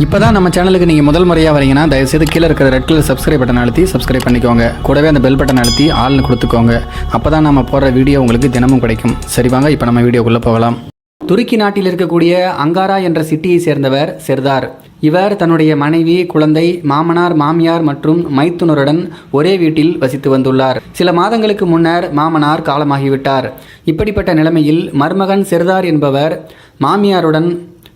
இப்போதான் நம்ம சேனலுக்கு நீங்கள் முதல் முறையாக வரீங்கன்னா தயவுசெய்து கீழே இருக்கிற ரெட் கலர் சப்ஸ்கிரைப் பட்டன் அழுத்தி சப்ஸ்கிரைப் பண்ணிக்கோங்க. கூடவே அந்த பெல் பட்டன் அழுத்தி ஆள்னு கொடுத்துக்கோங்க. அப்போ தான் நம்ம போடுற வீடியோ உங்களுக்கு தினமும் கிடைக்கும். சரி வாங்க இப்போ நம்ம வீடியோக்குள்ளே போகலாம். துருக்கி நாட்டில் இருக்கக்கூடிய அங்காரா என்ற சிட்டியை சேர்ந்தவர் செர்தார். இவர் தன்னுடைய மனைவி, குழந்தை, மாமனார், மாமியார் மற்றும் மைத்துனருடன் ஒரே வீட்டில் வசித்து வந்துள்ளார். சில மாதங்களுக்கு முன்னர் மாமனார் காலமாகிவிட்டார். இப்படிப்பட்ட நிலைமையில் மருமகன் செர்தார் என்பவர் மாமியாருடன்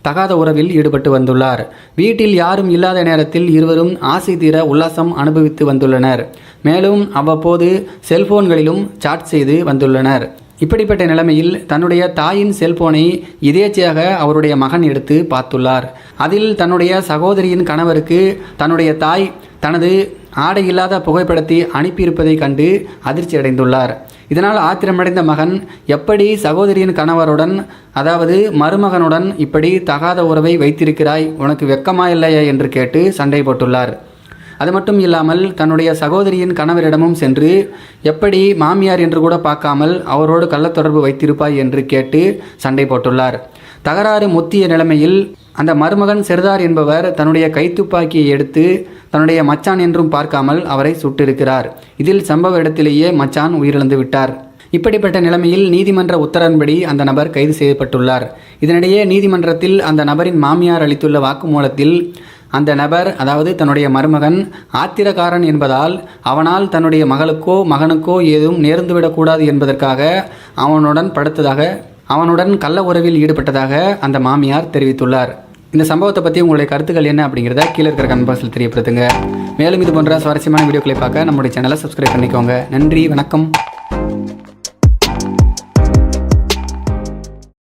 தகாத உறவில் ஈடுபட்டு வந்துள்ளார். வீட்டில் யாரும் இல்லாத நேரத்தில் இருவரும் ஆசை தீர உல்லாசம் அனுபவித்து வந்துள்ளனர். மேலும் அவ்வப்போது செல்போன்களிலும் சாட் செய்து வந்துள்ளனர். இப்படிப்பட்ட நிலைமையில் தன்னுடைய தாயின் செல்போனை எதேச்சையாக அவருடைய மகன் எடுத்து பார்த்துள்ளார். அதில் தன்னுடைய சகோதரியின் கணவருக்கு தன்னுடைய தாய் தனது ஆடை இல்லாத புகைப்படத்தை அனுப்பியிருப்பதை கண்டு அதிர்ச்சி அடைந்துள்ளார். இதனால் ஆத்திரமடைந்த மகன், எப்படி சகோதரியின் கணவருடன், அதாவது மருமகனுடன் இப்படி தகாத உறவை வைத்திருக்கிறாய், உனக்கு வெட்கமா இல்லையா என்று கேட்டு சண்டை போட்டுள்ளார். அது மட்டும் இல்லாமல் தன்னுடைய சகோதரியின் கணவரிடமும் சென்று, எப்படி மாமியார் என்று கூட பார்க்காமல் அவரோடு கள்ளத்தொடர்பு வைத்திருப்பாய் என்று கேட்டு சண்டை போட்டுள்ளார். தகராறு முத்திய நிலைமையில் அந்த மருமகன் செர்தார் என்பவர் தன்னுடைய கைத்துப்பாக்கியை எடுத்து தன்னுடைய மச்சான் என்றும் பார்க்காமல் அவரை சுட்டிருக்கிறார். இதில் சம்பவ இடத்திலேயே மச்சான் உயிரிழந்து விட்டார். இப்படிப்பட்ட நிலைமையில் நீதிமன்ற உத்தரவின்படி அந்த நபர் கைது செய்யப்பட்டுள்ளார். இதனிடையே நீதிமன்றத்தில் அந்த நபரின் மாமியார் அளித்துள்ள வாக்குமூலத்தில் அந்த நபர், அதாவது தன்னுடைய மருமகன் ஆத்திரக்காரன் என்பதால் அவனால் தன்னுடைய மகளுக்கோ மகனுக்கோ ஏதும் நேர்ந்துவிடக்கூடாது என்பதற்காக அவனுடன் கள்ள உறவில் ஈடுபட்டதாக அந்த மாமியார் தெரிவித்துள்ளார். இந்த சம்பவத்தை பற்றி உங்களுடைய கருத்துக்கள் என்ன அப்படிங்கிறத கீழே இருக்கிற கமெண்ட் பாக்ஸில் தெரியப்படுத்துங்க. மேலும் இது போன்ற சுவாரஸ்யமான வீடியோக்களை பார்க்க நம்முடைய சேனலை சப்ஸ்கிரைப் பண்ணிக்கோங்க. நன்றி, வணக்கம்.